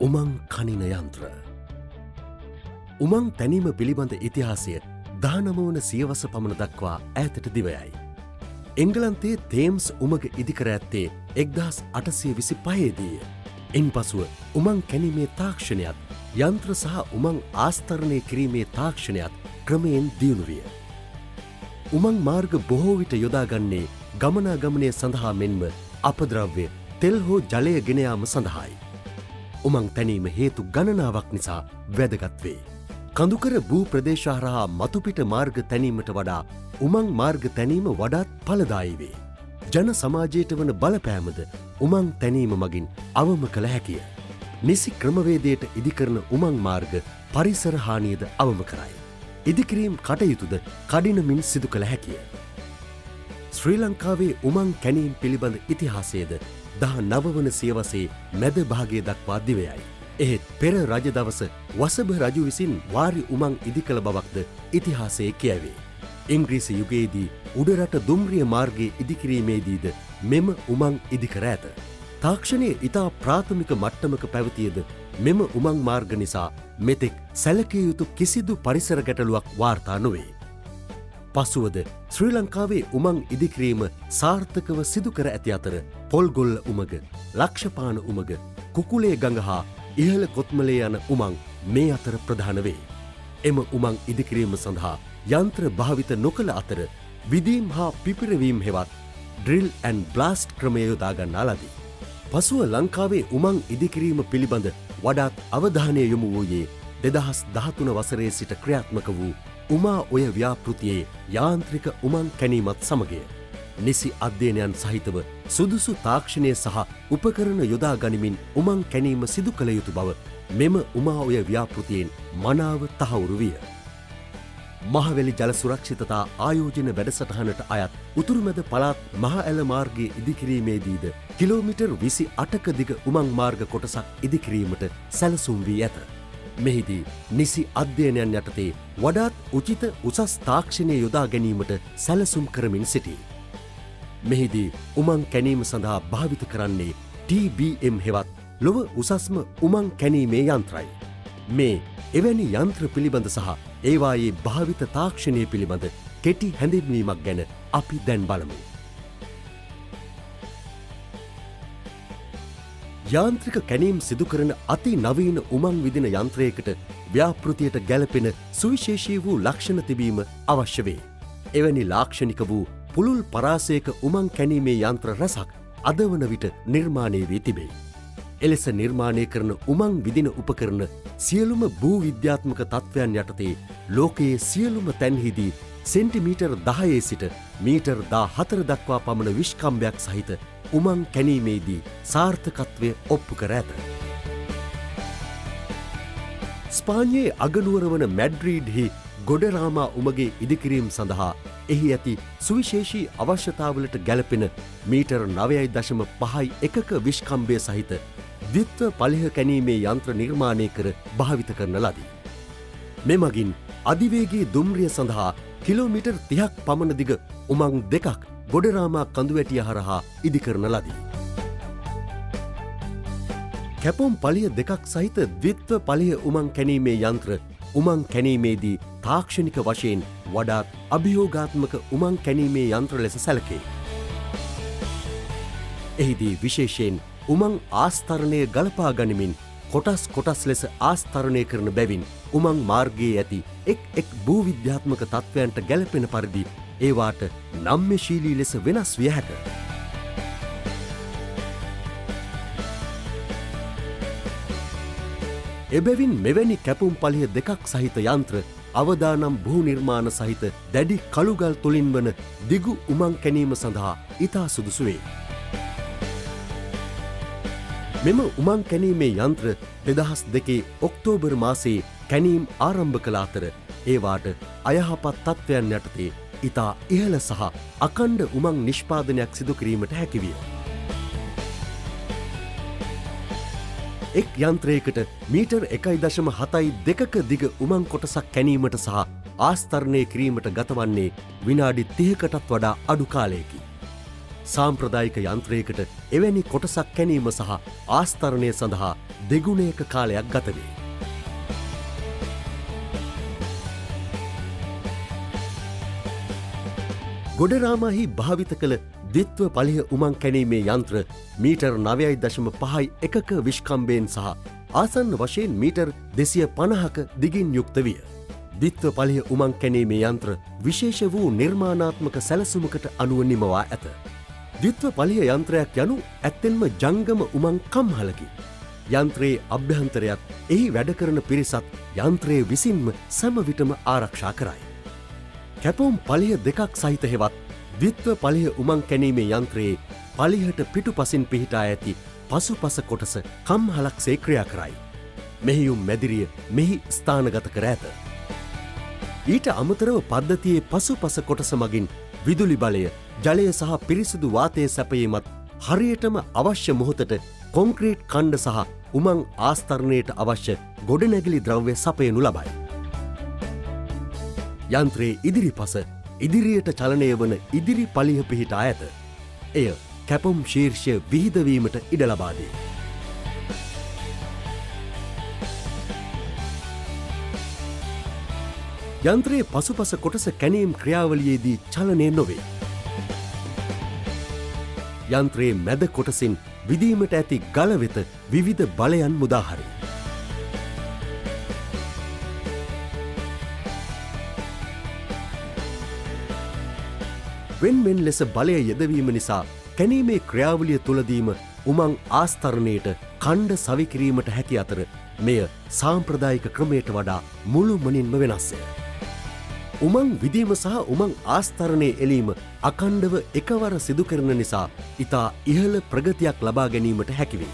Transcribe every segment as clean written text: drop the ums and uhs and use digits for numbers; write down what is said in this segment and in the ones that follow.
උමං කනින යන්ත්‍ර. උමං තැනීම පිළිබඳ ඉතිහාසය 19 වන සියවස පමණ දක්වා ඈතට දිවයයි. එංගලන්තයේ තේම්ස් උමග ඉදිකර ඇත්තේ 1825 දී. ඉන්පසුව උමං කැනීමේ තාක්ෂණයත් යන්ත්‍ර සහ උමං ආස්තරණය කිරීමේ තාක්ෂණයත් ක්‍රමයෙන් දියුණු විය. උමං මාර්ග බොහෝ විට යොදාගන්නේ ගමනාගමනය සඳහා මෙන්ම අපද්‍රව්‍ය තෙල් හෝ ජලය ගෙන යාම සඳහායි. උමං තැනීම හේතු ගණනාවක් නිසා වැදගත් වේ. කඳුකර භූ ප්‍රදේශ හරහා මතුපිට මාර්ග තැනීමට වඩා උමං මාර්ග තැනීම වඩාත් ඵලදායී වේ. ජන සමාජයට වන බලපෑමද උමං තැනීම මගින් අවම කළ හැකිය. නිසි ක්‍රමවේදයට ඉදිකරන උමං මාර්ග පරිසර හානියද අවම කරයි. ඉදිකිරීම් කටයුතුද කඩිනමින් සිදු කළ හැකිය. ශ්‍රී ලංකාවේ උමං කැනීම් පිළිබඳ ඉතිහාසයේද 19 වන සියවසේ මැද භාගය දක්වා දිවයයි. එහෙත් පෙර රජ දවස වසභ රජු විසින් වාරි උමං ඉදිකළ බවක්ද ඉතිහාසයේ කියැවේ. ඉංග්‍රීසි යුගයේදී උඩරට දුම්රිය මාර්ගයේ ඉදිකිරීමේදීද මෙම උමං ඉදිකර ඇත. තාක්ෂණයේ ඉතා ප්‍රාථමික මට්ටමක පැවතියද මෙම උමං මාර්ග නිසා මෙතෙක් සැලකිය යුතු කිසිදු පරිසර ගැටලුවක් වාර්තා නොවේ. පසුවද ශ්‍රී ලංකාවේ උමං ඉදිකිරීම සාර්ථකව සිදු කර ඇති අතර පොල්ගොල්ල උමග, ලක්ෂපාන උමග, කුකුලේ ගඟ හා ඉහළ කොත්මලේ යන උමං මේ අතර ප්‍රධාන වේ. එම උමං ඉදිකිරීම සඳහා යන්ත්‍ර භාවිත නොකළ අතර විදීම් හා පිපිරවීම් හෙවත් ඩ්‍රිල් ඇන්ඩ් බ්ලාස්ට් ක්‍රමය යොදා ගන්නා ලදී. පසුව ලංකාවේ උමං ඉදිකිරීම පිළිබඳ වඩාත් අවධානය යොමු වූයේ 2013 වසරේ සිට ක්‍රියාත්මක වූ උමා ඔය ව්‍යාපෘතියේ යාන්ත්‍රික උමං කැනීමත් සමගය. නිසි අධ්‍යයනයන් සහිතව සුදුසු තාක්ෂණය සහ උපකරණ යොදා ගනිමින් උමං කැනීම සිදු කළ යුතු බව මෙම උමා ඔය ව්‍යාපෘතියෙන් මනාව තහවුරු විය. මහවැලි ජල සුරක්ෂිතතා ආයෝජන වැඩසටහනට අයත් උතුරුමැද පළාත් මහ ඇල මාර්ගයේ ඉදිකිරීමේදීද කිලෝමීටර් 28ක දිග උමං මාර්ග කොටසක් ඉදිකිරීමට සැලසුම් වී ඇත. මෙහිදී නිසි අධ්‍යයනයන් යටතේ වඩාත් උචිත උසස් තාක්ෂණය යොදා ගැනීමට සැලසුම් කරමින් සිටී. මෙහිදී උමං කැනීම සඳහා භාවිත කරන්නේ TBM හෙවත් ලොව උසස්ම උමං කැනීමේ යන්ත්‍රයි. මේ එවැනි යන්ත්‍ර පිළිබඳ සහ ඒවායේ භාවිත තාක්ෂණය පිළිබඳ කෙටි හැඳින්වීමක් ගැන අපි දැන් බලමු. යාන්ත්‍රික කැනීම් සිදු කරන අති නවීන උමං විදින යන්ත්‍රයකට ව්‍යාපෘතියට ගැලපෙන සුවිශේෂී වූ ලක්ෂණ තිබීම අවශ්‍ය වේ. එවැනි ලාක්ෂණික වූ පුළුල් පරාසයක උමං කැනීමේ යන්ත්‍ර රැසක් අද වන විට නිර්මාණය වී තිබේ. එලෙස නිර්මාණය කරන උමං විදින උපකරණ සියලුම භූ විද්‍යාත්මක තත්ත්වයන් යටතේ ලෝකයේ සියලුම තැන්හිදී සෙන්ටිමීටර් 10 සිට මීටර් 14 දක්වා පමණ විශ්කම්භයක් සහිත උමං කැනීමේදී සාර්ථකත්වය ඔප්පු කර ඇත. ස්පාඤ්ඤයේ අගනුවර වන මැඩ්‍රිඩ්හි ගොඩරාමා උමගේ ඉදිකිරීම සඳහා එහි ඇති සුවිශේෂී අවශ්‍යතාවලට ගැලපෙන මීටර් 9.51ක විශ්කම්භය සහිත ද්විත්ව පලිහ කැනීමේ යන්ත්‍ර නිර්මාණය කර භාවිත කරන ලදී. මෙමගින් අධිවේගී දුම්රිය සඳහා කිලෝමීටර් 30ක් පමණ දිග උමං දෙකක් ගොඩරාමා කඳුවැටිය හරහා ඉදිකරන ලදී. කැපුම් පලිය දෙකක් සහිත ද්විත්ව පලිහ උමං කැනීමේ යන්ත්‍ර උමං කැනීමේදී තාක්ෂණික වශයෙන් වඩාත් අභියෝගාත්මක උමං කැනීමේ යන්ත්‍ර ලෙස සැලකේ. එහිදී විශේෂයෙන් උමං ආස්තරණය ගලපා ගනිමින් කොටස් ලෙස ආස්තරණය කරන බැවින් උමං මාර්ගයේ ඇති එක් භූ විද්‍යාත්මක තත්ත්වයන්ට ගැලපෙන පරිදි ඒවාට නම්‍යශීලී ලෙස වෙනස් විය හැක. එබැවින් මෙවැනි කැපුම් පලිය දෙකක් සහිත යන්ත්‍ර අවදානම් භූ නිර්මාණ සහිත දැඩි කළුගල් තුළින් වන දිගු උමං කැනීම සඳහා ඉතා සුදුසු වේ. මෙම උමං කැනීමේ යන්ත්‍ර 2002 ඔක්තෝබර් මාසයේ කැනීම් ආරම්භ කළ අතර ඒවාට අයහපත් තත්ත්වයන් යටතේ ඉතා ඉහළ සහ අකණ්ඩ උමං නිෂ්පාදනයක් සිදු කිරීමට හැකිවිය. එක් යන්ත්‍රයකට මීටර් 1.72ක දිග උමං කොටසක් කැනීමට සහ ආස්තරණය කිරීමට ගතවන්නේ විනාඩි 30කටත් වඩා අඩු කාලයකි. සාම්ප්‍රදායික යන්ත්‍රයකට එවැනි කොටසක් කැනීම සහ ආස්තරණය සඳහා දෙගුණයක කාලයක් ගත වේ. ගොඩරාමෙහි භාවිත කළ ද්විත්ව පලිහ උමං කැනීමේ යන්ත්‍ර මීටර් 9.5 විශ්කම්බයෙන් සහ ආසන්න වශයෙන් මීටර් 250ක දිගින් යුක්ත විය. ද්විත්ව පලිහ උමං කැනීමේ යන්ත්‍ර විශේෂ වූ නිර්මාණාත්මක සැලසුමකට අනුව නිමවා ඇත. ද්විත්ව පලිහ යන්ත්‍රයක් යනු ඇත්තෙන්ම ජංගම උමං කම්හලකි. යන්ත්‍රයේ අභ්‍යන්තරයත් එහි වැඩ කරන පිරිසත් යන්ත්‍රයේ විසින්ම සැමවිටම ආරක්ෂා කරයි. කැපවුම් පලිහ දෙකක් සහිත හෙවත් ද්විත්ව පලිහ උමං කැනීමේ යන්ත්‍රයේ පලිහට පිටුපසින් පිහිටා ඇති පසුපස කොටස කම්හලක්සේ ක්‍රියා කරයි. මෙහියුම් මැදිරිය මෙහි ස්ථානගත කර ඇත. ඊට අමතරව පද්ධතියේ පසුපස කොටස මගින් විදුලි බලය, ජලය සහ පිරිසිදු වාතය සැපයීමත් හරියටම අවශ්‍ය මොහොතට කොන්ක්‍රීට් කණ්ඩ සහ උමං ආස්තරණයට අවශ්‍ය ගොඩනැගිලි ද්‍රව්‍ය සපයනු ලබයි. යන්ත්‍රයේ ඉදිරිපස ඉදිරියට චලනය වන ඉදිරි පලිහ පිහිටා ඇත. එය කැපුම් ශීර්ෂය විහිදවීමට ඉඩ ලබා දේ. යන්ත්‍රයේ පසුපස කොටස කැනීම් ක්‍රියාවලියේදී චලනය නොවේ. යන්ත්‍රයේ මැද කොටසින් විදීමට ඇති ගල වෙත විවිධ බලයන් මුදාහරි. වෙන්වෙන් ලෙස බලය යෙදවීම නිසා කැනීමේ ක්‍රියාවලිය තුළදීම උමං ආස්තරණයට කණ්ඩ සවිකිරීමට හැකි අතර මෙය සාම්ප්‍රදායික ක්‍රමයට වඩා මුළුමනින්ම වෙනස්ය. උමං විදීම සහ උමං ආස්තරණය එලීම අකණ්ඩව එකවර සිදු කරන නිසා ඉතා ඉහළ ප්‍රගතියක් ලබා ගැනීමට හැකිවේ.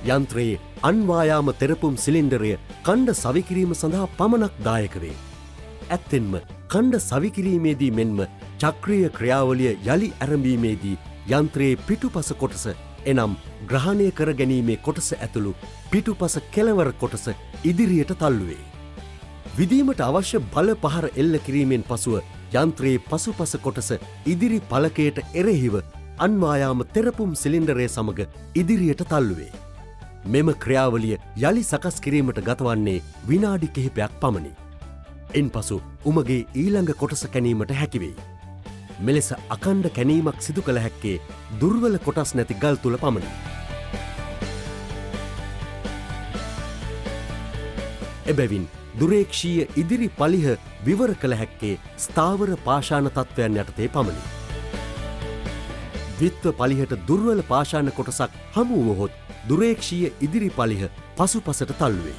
යන්ත්‍රයේ අන්වායාම තෙරපුම් සිලින්ඩරය කණ්ඩ සවිකිරීම සඳහා පමණක් දායක වේ. ඇත්තෙන්ම කණ්ඩ සවිකිරීමේදී මෙන්ම චක්‍රීය ක්‍රියාවලිය යළි ඇරඹීමේදී යන්ත්‍රයේ පිටුපස කොටස එනම් ග්‍රහණය කර ගැනීමේ කොටස ඇතුළු පිටුපස කෙළවර කොටස ඉදිරියට තල්ලුවේ. විදීමට අවශ්‍ය බල පහර එල්ල කිරීමෙන් පසුව යන්ත්‍රයේ පසුපස කොටස ඉදිරි පලකයට එරෙහිව අන්වායාම තෙරපුම් සිලින්ඩරය සමග ඉදිරියට තල්ලුවේ. මෙම ක්‍රියාවලිය යළි සකස් කිරීමට ගතවන්නේ විනාඩි කිහිපයක් පමණි. එන් පසු උමගේ ඊළඟ කොටස කැනීමට හැකිවෙයි. මෙලෙස අකණ්ඩ කැනීමක් සිදු කළ හැක්කේ දුර්වල කොටස් නැති ගල් තුළ පමණි. එබැවින් දුරේක්ෂීය ඉදිරි පලිහ විවර කළ හැක්කේ ස්ථාවර පාෂාණ තත්ත්වයන් යටතේ පමණි. ද්විත්ව පලිහට දුර්වල පාෂාණ කොටසක් හමු වුවහොත් දුරේක්ෂීය ඉදිරි පලිහ පසුපසට තල්ලුවේ.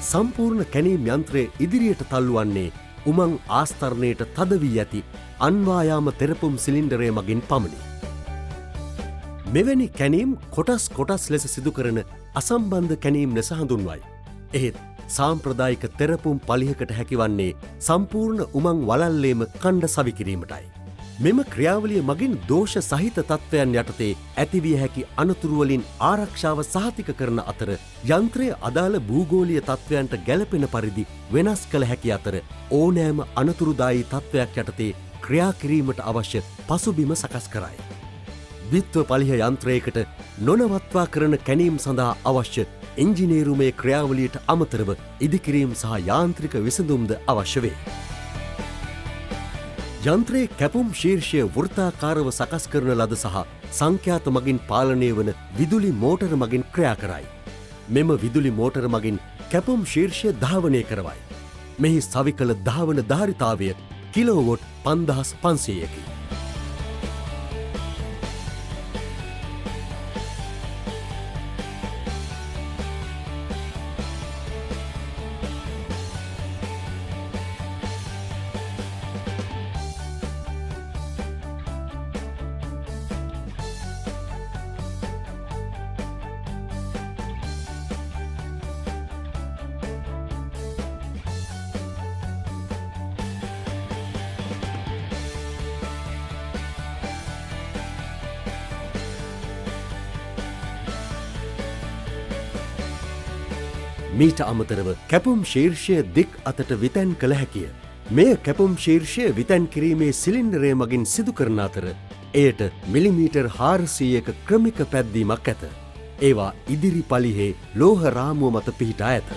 සම්පූර්ණ කැනීම් යන්ත්‍රය ඉදිරියට තල්ලුවන්නේ උමං ආස්තරණයට තද වී ඇති අන්වායාම තෙරපුම් සිලින්ඩරය මගින් පමණි. මෙවැනි කැනීම් කොටස් ලෙස සිදු කරන අසම්බන්ධ කැනීම් ලෙස හඳුන්වයි. එහෙත් සාම්ප්‍රදායික තෙරපුම් පලිහකට හැකිවන්නේ සම්පූර්ණ උමං වලල්ලේම කණ්ඩ සවිකිරීමටයි. මෙම ක්‍රියාවලිය මගින් දෝෂ සහිත තත්ත්වයන් යටතේ ඇතිවිය හැකි අනතුරුවලින් ආරක්ෂාව සහතික කරන අතර යන්ත්‍රය අදාළ භූගෝලීය තත්ත්වයන්ට ගැලපෙන පරිදි වෙනස් කළ හැකි අතර ඕනෑම අනතුරුදායී තත්ත්වයක් යටතේ ක්‍රියා කිරීමට අවශ්‍ය පසුබිම සකස් කරයි. ද්විත්ව පලිහ යන්ත්‍රයකට නොනවත්වා කරන කැනීම් සඳහා අවශ්‍ය එන්ජිනේරුමේ ක්‍රියාවලියට අමතරව ඉදිකිරීම් සහ යාන්ත්‍රික විසඳුම්ද අවශ්‍ය වේ. යන්ත්‍රයේ කැපුම් ශීර්ෂය වෘත්තාකාරව සකස් කරන ලද සහ සංඛ්‍යාත මගින් පාලනය වන විදුලි මෝටර මගින් ක්‍රියා කරයි. මෙම විදුලි මෝටර මගින් කැපුම් ශීර්ෂය ධාවනය කරවයි. මෙහි සවිකල ධාවන ධාරිතාවය කිලෝවොට් 5500කි. මීට අමතරව කැපුම් ශීර්ෂය දික් අතට විතැන් කළ හැකිය. මෙය කැපුම් ශීර්ෂය විතැන් කිරීමේ සිලින්ඩරය මගින් සිදු කරන අතර එයට මිලිමීටර් 400ක ක්‍රමික පැද්දීමක් ඇත. ඒවා ඉදිරි පලිහේ ලෝහ රාමුව මත පිහිටා ඇත.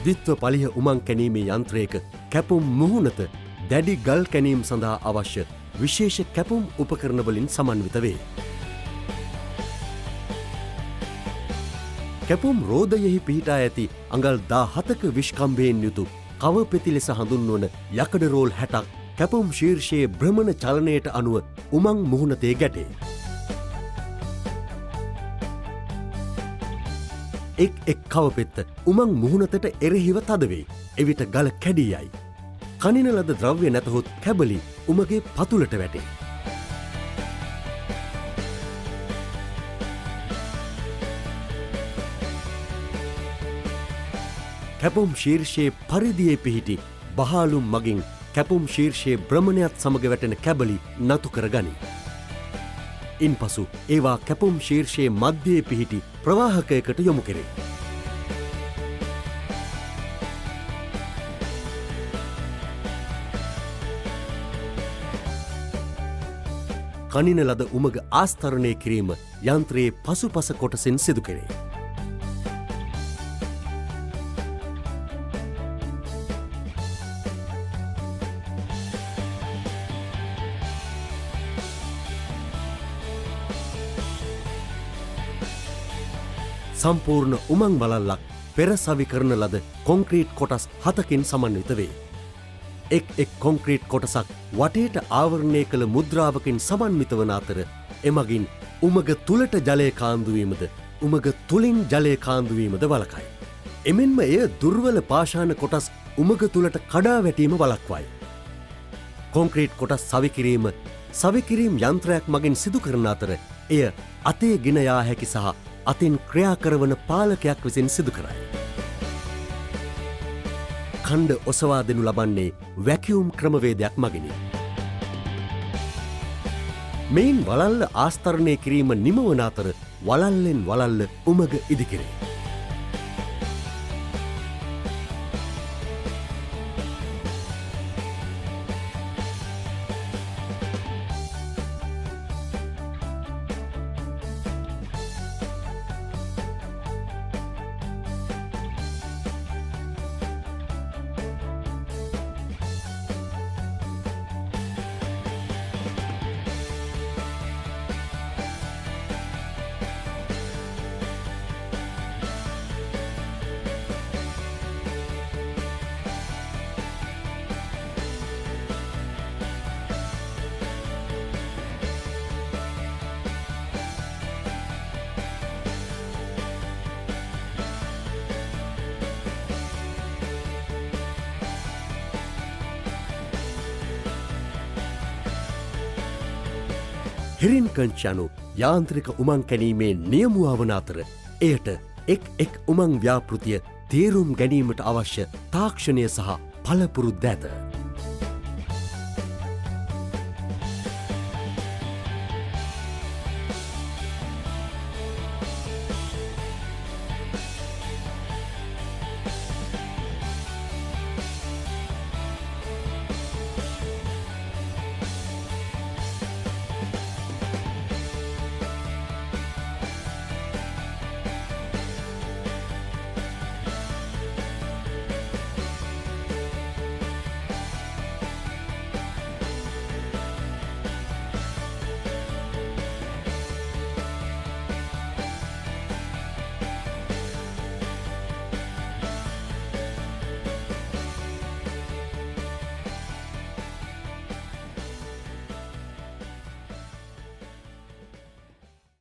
දිත්ව පලිහ උමං කැනීමේ යන්ත්‍රයක කැපුම් මුහුණත දැඩි ගල් කැනීම් සඳහා අවශ්‍ය විශේෂ කැපුම් උපකරණවලින් සමන්විත වේ. කැපුම් රෝධයෙහි පිහිටා ඇති අඟල් 17ක විශ්කම්භයෙන් යුතු කවපෙති ලෙස හඳුන්වන යකඩ රෝල් 60ක් කැපුම් ශීර්ෂයේ භ්‍රමණ චලනයට අනුව උමං මුහුණතේ ගැටේ. එක් කවපෙත්ත උමං මුහුණතට එරෙහිව තදවේ. එවිට ගල කැඩී යයි. කනින ලද ද්‍රව්‍ය නැතහොත් කැබලි උමගේ පතුලට වැටේ. කැපුම් ශීර්ෂයේ පරිදියේ පිහිටි බහාලුම් මගින් කැපුම් ශීර්ෂයේ භ්‍රමණයත් සමග වැටෙන කැබලි නතු කර ගනී. ඉන්පසු ඒවා කැපුම් ශීර්ෂයේ මධ්‍යයේ පිහිටි ප්‍රවාහකයකට යොමු කෙරේ. කනින ලද උමග ආස්තරණය කිරීම යන්ත්‍රයේ පසුපස කොටසින් සිදු කෙරේ. සම්පූර්ණ උමං වලල්ලක් පෙර සවි කරන ලද කොන්ක්‍රීට් කොටස් 7කින් සමන්විත වේ. එක් කොන්ක්‍රීට් කොටසක් වටේට ආවරණය කළ මුද්‍රාවකින් සමන්විත වන අතර එමගින් උමග තුලට ජලය කාන්දුවීමද උමග තුලින් ජලය කාන්දුවීමද වළකයි. එමෙන්ම එය දුර්වල පාෂාණ කොටස් උමග තුලට කඩා වැටීම වළක්වයි. කොන්ක්‍රීට් කොටස් සවිකිරීම් යන්ත්‍රයක් මගින් සිදු කරන අතර එය අතේ ගෙන යා හැකි සහ අතින් ක්‍රියා කරවන පාලකයක් විසින් සිදු කරයි. කණ්ඩ ඔසවා දෙනු ලබන්නේ වැකියුම් ක්‍රමවේදයක් මගිනි. මෙයින් වලල්ල ආස්තරණය කිරීම නිමවන අතර වලල්ලෙන් වලල්ල උමග ඉදිකෙරේ. හෙරින්කංච් යනු යාන්ත්‍රික උමං කැනීමේ නියමුවා වන අතර එයට එක් උමං ව්‍යාපෘතිය තේරුම් ගැනීමට අවශ්‍ය තාක්ෂණය සහ පළපුරුද්ද ඇත.